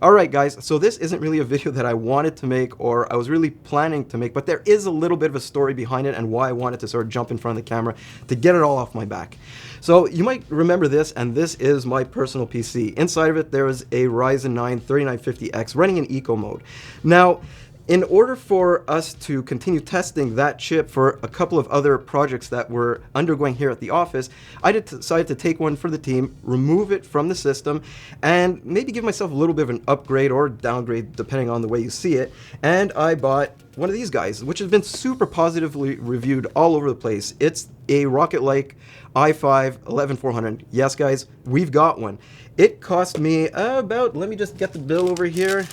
Alright guys, so this isn't really a video that I wanted to make or I was really planning to make, but there is a little bit of a story behind it and why I wanted to sort of jump in front of the camera to get it all off my back. So you might remember this, and this is my personal PC. Inside of it there is a Ryzen 9 3950X running in eco mode. Now, in order for us to continue testing that chip for a couple of other projects that we're undergoing here at the office, I decided to take one for the team, remove it from the system, and maybe give myself a little bit of an upgrade or downgrade depending on the way you see it. And I bought one of these guys, which has been super positively reviewed all over the place. It's a rocket-like i5-11400. Yes guys, we've got one. It cost me about, let me just get the bill over here.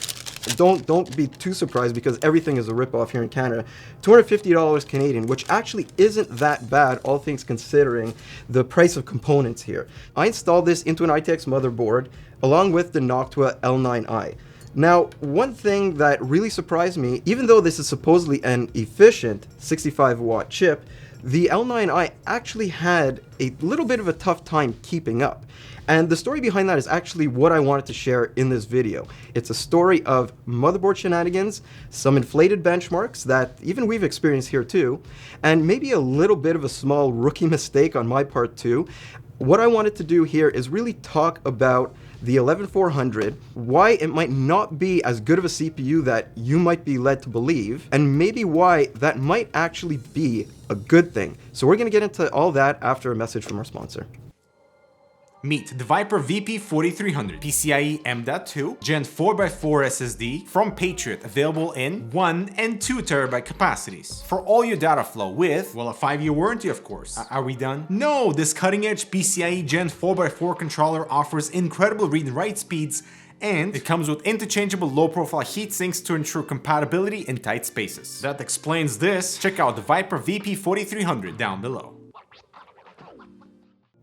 Don't be too surprised because everything is a ripoff here in Canada. $250 Canadian, which actually isn't that bad, all things considering the price of components here. I installed this into an ITX motherboard along with the Noctua L9i. Now, one thing that really surprised me, even though this is supposedly an efficient 65-watt chip, the L9i actually had a little bit of a tough time keeping up. And the story behind that is actually what I wanted to share in this video. It's a story of motherboard shenanigans, some inflated benchmarks that even we've experienced here too, and maybe a little bit of a small rookie mistake on my part too. What I wanted to do here is really talk about the 11400, why it might not be as good of a CPU that you might be led to believe, and maybe why that might actually be a good thing. So we're going to get into all that after a message from our sponsor. Meet the Viper VP4300 PCIe M.2 Gen 4x4 SSD from Patriot, available in 1 and 2 terabyte capacities for all your data flow with, well, a 5-year warranty of course. Are we done? No, this cutting-edge PCIe Gen 4x4 controller offers incredible read and write speeds, and it comes with interchangeable low-profile heat sinks to ensure compatibility in tight spaces. That explains this. Check out the Viper VP4300 down below.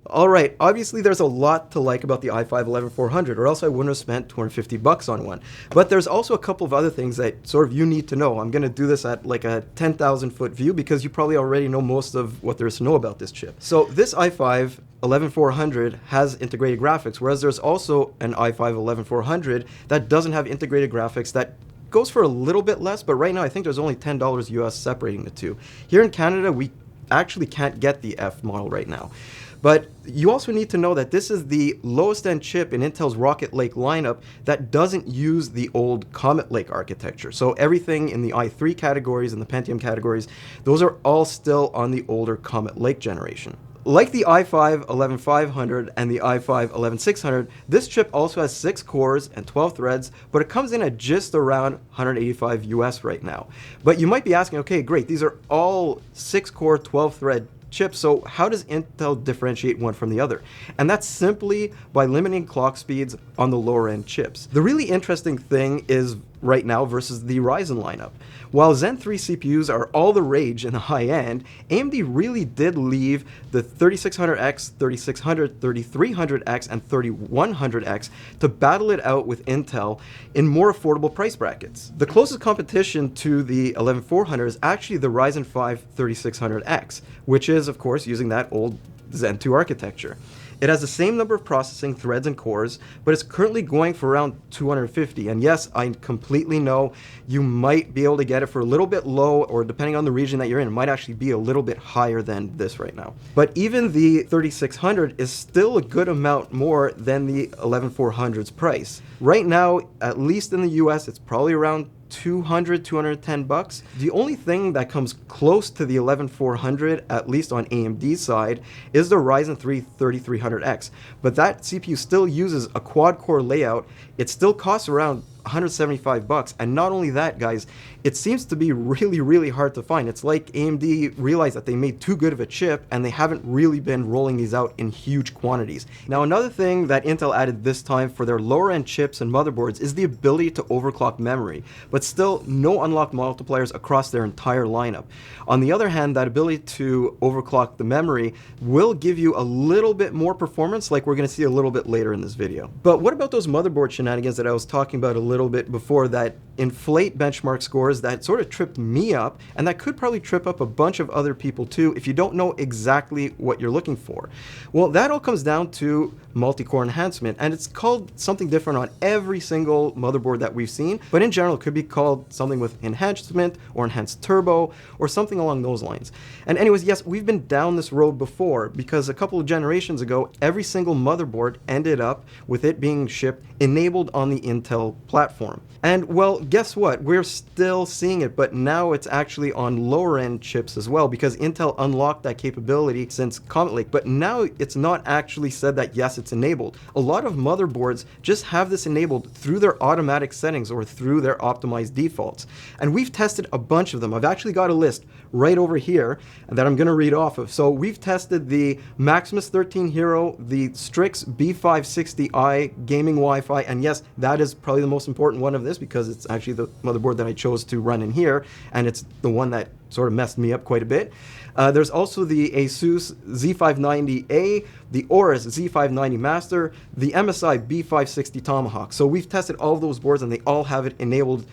Alright, obviously there's a lot to like about the i5-11400, or else I wouldn't have spent $250 on one. But there's also a couple of other things that sort of you need to know. I'm going to do this at like a 10,000 foot view because you probably already know most of what there is to know about this chip. So this i5-11400 has integrated graphics, whereas there's also an i5-11400 that doesn't have integrated graphics that goes for a little bit less, but right now I think there's only $10 US separating the two. Here in Canada, we actually can't get the F model right now. But you also need to know that this is the lowest end chip in Intel's Rocket Lake lineup that doesn't use the old Comet Lake architecture. So everything in the i3 categories and the Pentium categories, those are all still on the older Comet Lake generation. Like the i5-11500 and the i5-11600, this chip also has 6 cores and 12 threads, but it comes in at just around 185 US right now. But you might be asking, okay, great, these are all 6-core, 12-thread chips, so how does Intel differentiate one from the other? And that's simply by limiting clock speeds on the lower end chips. The really interesting thing is right now versus the Ryzen lineup. While Zen 3 CPUs are all the rage in the high end, AMD really did leave the 3600X, 3600, 3300X, and 3100X to battle it out with Intel in more affordable price brackets. The closest competition to the 11400 is actually the Ryzen 5 3600X, which is of course using that old Zen 2 architecture. It has the same number of processing threads and cores, but it's currently going for around 250. And yes, I completely know you might be able to get it for a little bit low, or depending on the region that you're in, it might actually be a little bit higher than this right now. But even the 3600 is still a good amount more than the 11400's price. Right now, at least in the US, it's probably around $210. The only thing that comes close to the 11400, at least on AMD's side, is the Ryzen 3 3300X. But that CPU still uses a quad-core layout. It still costs around $175, and not only that, guys, it seems to be really hard to find. It's like AMD realized that they made too good of a chip and they haven't really been rolling these out in huge quantities. Now, another thing that Intel added this time for their lower end chips and motherboards is the ability to overclock memory, but still no unlocked multipliers across their entire lineup. On the other hand, that ability to overclock the memory will give you a little bit more performance, like we're going to see a little bit later in this video. But what about those motherboard shenanigans that I was talking about a little little bit before that inflate benchmark scores that sort of tripped me up, and that could probably trip up a bunch of other people too if you don't know exactly what you're looking for. Well, that all comes down to multi-core enhancement, and it's called something different on every single motherboard that we've seen, but in general it could be called something with enhancement or enhanced turbo or something along those lines. And anyways, yes, we've been down this road before, because a couple of generations ago every single motherboard ended up with it being shipped enabled on the Intel platform. And well, guess what? We're still seeing it, but now it's actually on lower end chips as well, because Intel unlocked that capability since Comet Lake, but now it's not actually said that yes, it's enabled. A lot of motherboards just have this enabled through their automatic settings or through their optimized defaults. And we've tested a bunch of them. I've actually got a list right over here that I'm going to read off of. So we've tested the Maximus 13 Hero, the Strix B560i gaming Wi-Fi, and yes, that is probably the most important one of this because it's actually the motherboard that I chose to run in here, and it's the one that sort of messed me up quite a bit. There's also the Asus Z590A, the Aorus Z590 Master, the MSI B560 Tomahawk. So we've tested all of those boards and they all have it enabled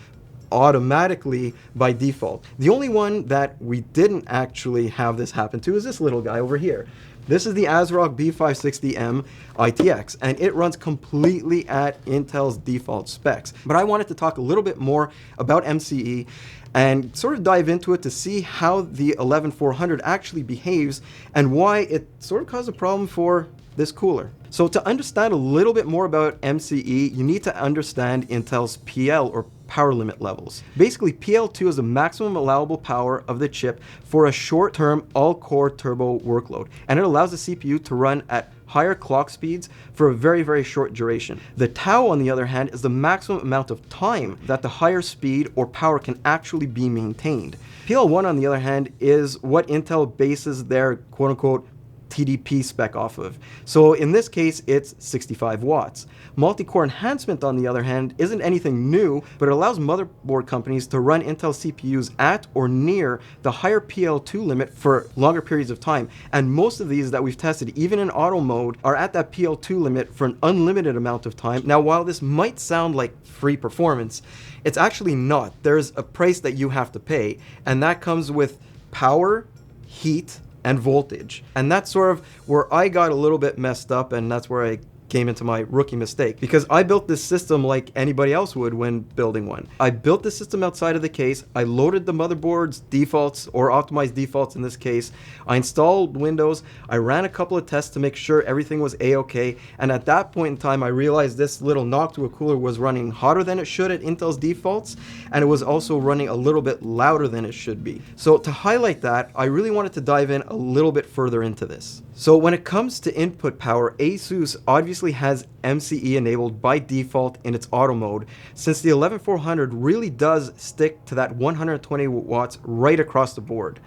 automatically by default. The only one that we didn't actually have this happen to is this little guy over here. This is the ASRock B560M ITX, and it runs completely at Intel's default specs. But I wanted to talk a little bit more about MCE and sort of dive into it to see how the 11400 actually behaves and why it sort of caused a problem for this cooler. So to understand a little bit more about MCE, you need to understand Intel's PL, or power limit levels. Basically, PL2 is the maximum allowable power of the chip for a short-term all-core turbo workload, and it allows the CPU to run at higher clock speeds for a very, very short duration. The tau, on the other hand, is the maximum amount of time that the higher speed or power can actually be maintained. PL1, on the other hand, is what Intel bases their quote-unquote TDP spec off of. So in this case, it's 65 watts. Multi-core enhancement, on the other hand, isn't anything new, but it allows motherboard companies to run Intel CPUs at or near the higher PL2 limit for longer periods of time. And most of these that we've tested, even in auto mode, are at that PL2 limit for an unlimited amount of time. Now, while this might sound like free performance, it's actually not. There's a price that you have to pay, and that comes with power, heat, and voltage. And that's sort of where I got a little bit messed up, and that's where I came into my rookie mistake, because I built this system like anybody else would when building one. I built the system outside of the case, I loaded the motherboard's defaults, or optimized defaults in this case, I installed Windows, I ran a couple of tests to make sure everything was a-okay, and at that point in time I realized this little Noctua cooler was running hotter than it should at Intel's defaults, and it was also running a little bit louder than it should be. So to highlight that, I really wanted to dive in a little bit further into this. So when it comes to input power, Asus obviously has MCE enabled by default in its auto mode, since the 11400 really does stick to that 120 watts right across the board.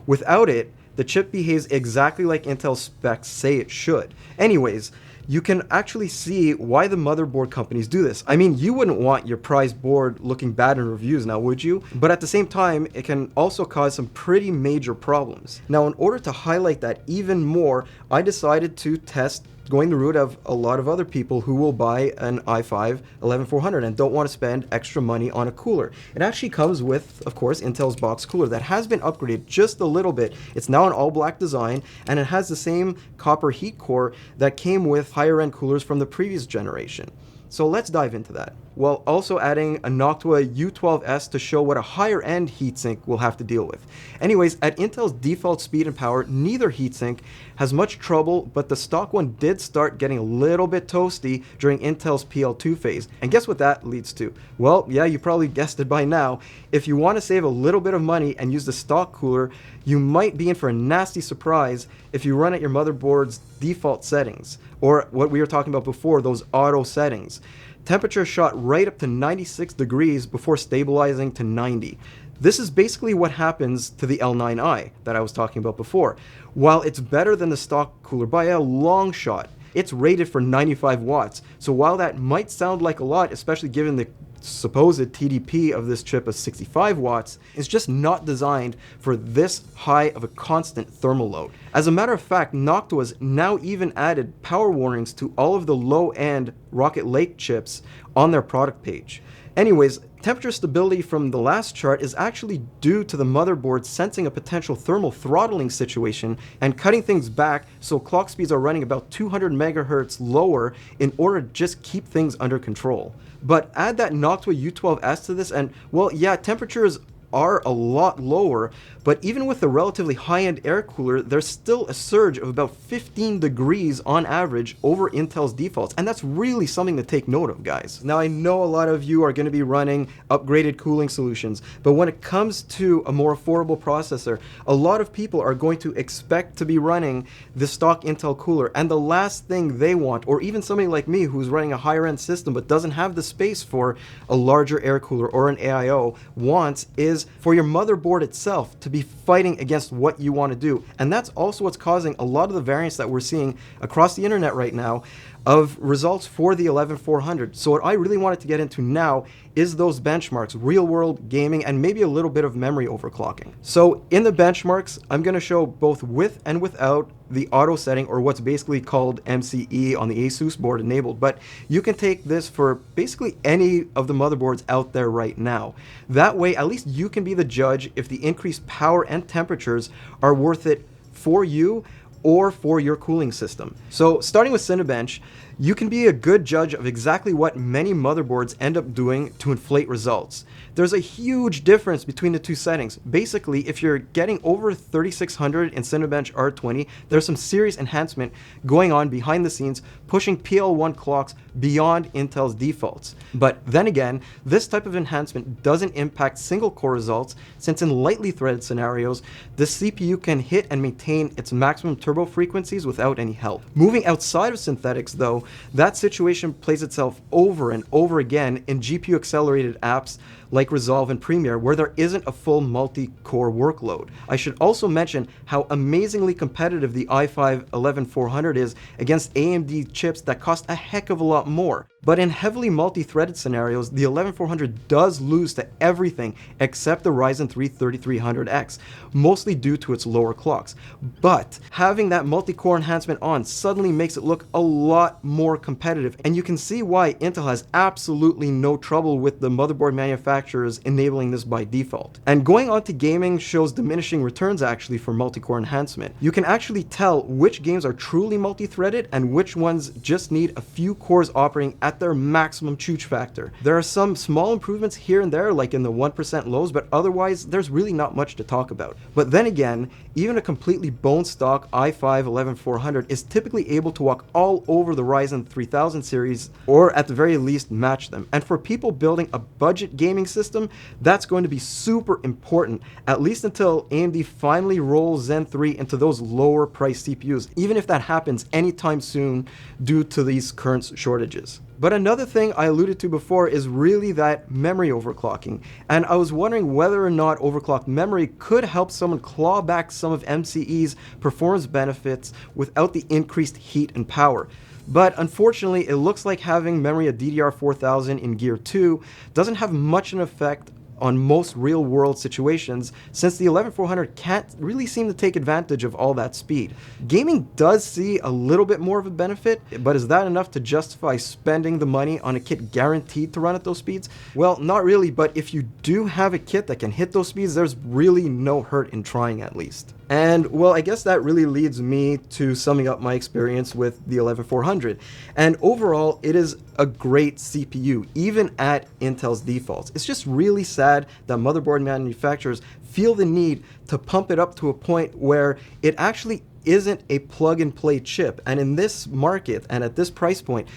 Without it, the chip behaves exactly like Intel specs say it should. Anyways, you can actually see why the motherboard companies do this. I mean, you wouldn't want your prized board looking bad in reviews now, would you? But at the same time, it can also cause some pretty major problems. Now, in order to highlight that even more, I decided to test going the route of a lot of other people who will buy an i5-11400 and don't want to spend extra money on a cooler. It actually comes with, of course, Intel's box cooler that has been upgraded just a little bit. It's now an all-black design, and it has the same copper heat core that came with higher-end coolers from the previous generation. So let's dive into that, while also adding a Noctua U12S to show what a higher end heatsink will have to deal with. Anyways, at Intel's default speed and power, neither heatsink has much trouble, but the stock one did start getting a little bit toasty during Intel's PL2 phase. And guess what that leads to? Well, yeah, you probably guessed it by now. If you want to save a little bit of money and use the stock cooler, you might be in for a nasty surprise if you run at your motherboard's default settings, or what we were talking about before, those auto settings. Temperature shot right up to 96 degrees before stabilizing to 90. This is basically what happens to the L9i that I was talking about before. While it's better than the stock cooler by a long shot, it's rated for 95 watts. So while that might sound like a lot, especially given the supposed TDP of this chip of 65 watts, is just not designed for this high of a constant thermal load. As a matter of fact, Noctua's now even added power warnings to all of the low-end Rocket Lake chips on their product page. Anyways, temperature stability from the last chart is actually due to the motherboard sensing a potential thermal throttling situation and cutting things back so clock speeds are running about 200 megahertz lower in order to just keep things under control. But add that Noctua U12S to this and, well, yeah, temperatures are a lot lower, but even with the relatively high-end air cooler, there's still a surge of about 15 degrees on average over Intel's defaults, and that's really something to take note of, guys. Now, I know a lot of you are going to be running upgraded cooling solutions, but when it comes to a more affordable processor, a lot of people are going to expect to be running the stock Intel cooler, and the last thing they want, or even somebody like me who's running a higher-end system but doesn't have the space for a larger air cooler or an AIO, wants is for your motherboard itself to be fighting against what you want to do. And that's also what's causing a lot of the variance that we're seeing across the internet right now of results for the 11400. So what I really wanted to get into now is those benchmarks, real world gaming, and maybe a little bit of memory overclocking. So in the benchmarks, I'm going to show both with and without the auto setting, or what's basically called MCE on the Asus board enabled, but you can take this for basically any of the motherboards out there right now. That way, at least you can be the judge if the increased power and temperatures are worth it for you or for your cooling system. So starting with Cinebench, you can be a good judge of exactly what many motherboards end up doing to inflate results. There's a huge difference between the two settings. Basically, if you're getting over 3600 in Cinebench R20, there's some serious enhancement going on behind the scenes, pushing PL1 clocks beyond Intel's defaults. But then again, this type of enhancement doesn't impact single core results, since in lightly threaded scenarios, the CPU can hit and maintain its maximum turbo frequencies without any help. Moving outside of synthetics though, that situation plays itself over and over again in GPU accelerated apps like Resolve and Premiere, where there isn't a full multi-core workload. I should also mention how amazingly competitive the i5-11400 is against AMD chips that cost a heck of a lot more. But in heavily multi-threaded scenarios, the 11400 does lose to everything except the Ryzen 3 3300X, mostly due to its lower clocks. But having that multi-core enhancement on suddenly makes it look a lot more competitive, and you can see why Intel has absolutely no trouble with the motherboard manufacturers enabling this by default. And going on to gaming shows diminishing returns actually for multi-core enhancement. You can actually tell which games are truly multi-threaded and which ones just need a few cores operating at their maximum chooch factor. There are some small improvements here and there, like in the 1% lows, but otherwise there's really not much to talk about. But then again, even a completely bone stock i5-11400 is typically able to walk all over the Ryzen 3000 series, or at the very least match them. And for people building a budget gaming system, that's going to be super important, at least until AMD finally rolls Zen 3 into those lower price CPUs, even if that happens anytime soon due to these current shortages. But another thing I alluded to before is really that memory overclocking, and I was wondering whether or not overclocked memory could help someone claw back some of MCE's performance benefits without the increased heat and power. But unfortunately, it looks like having memory at DDR4000 in Gear 2 doesn't have much an effect on most real-world situations, since the 11400 can't really seem to take advantage of all that speed. Gaming does see a little bit more of a benefit, but is that enough to justify spending the money on a kit guaranteed to run at those speeds? Well, not really, but if you do have a kit that can hit those speeds, there's really no hurt in trying at least. And well, I guess that really leads me to summing up my experience with the 11400. And overall, it is a great CPU, even at Intel's defaults. It's just really sad that motherboard manufacturers feel the need to pump it up to a point where it actually isn't a plug-and-play chip. And in this market and at this price point,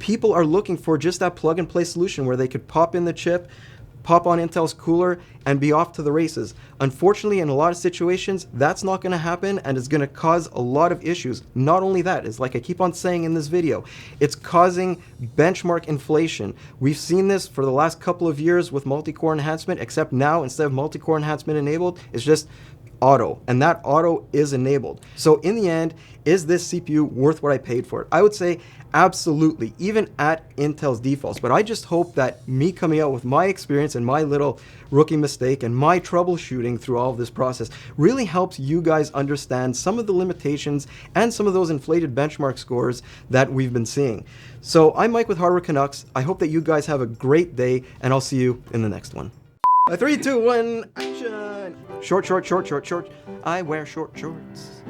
people are looking for just that plug-and-play solution where they could pop in the chip, pop on Intel's cooler, and be off to the races. Unfortunately, in a lot of situations, that's not going to happen, and it's going to cause a lot of issues. Not only that, it's like I keep on saying in this video, it's causing benchmark inflation. We've seen this for the last couple of years with multi-core enhancement, except now, instead of multi-core enhancement enabled, it's just auto, and that auto is enabled. So in the end, is this CPU worth what I paid for it? I would say absolutely, even at Intel's defaults. But I just hope that me coming out with my experience and my little rookie mistake and my troubleshooting through all of this process really helps you guys understand some of the limitations and some of those inflated benchmark scores that we've been seeing. So I'm Mike with Hardware Canucks. I hope that you guys have a great day, and I'll see you in the next one. 3, 2, 1, action! Short. I wear short shorts.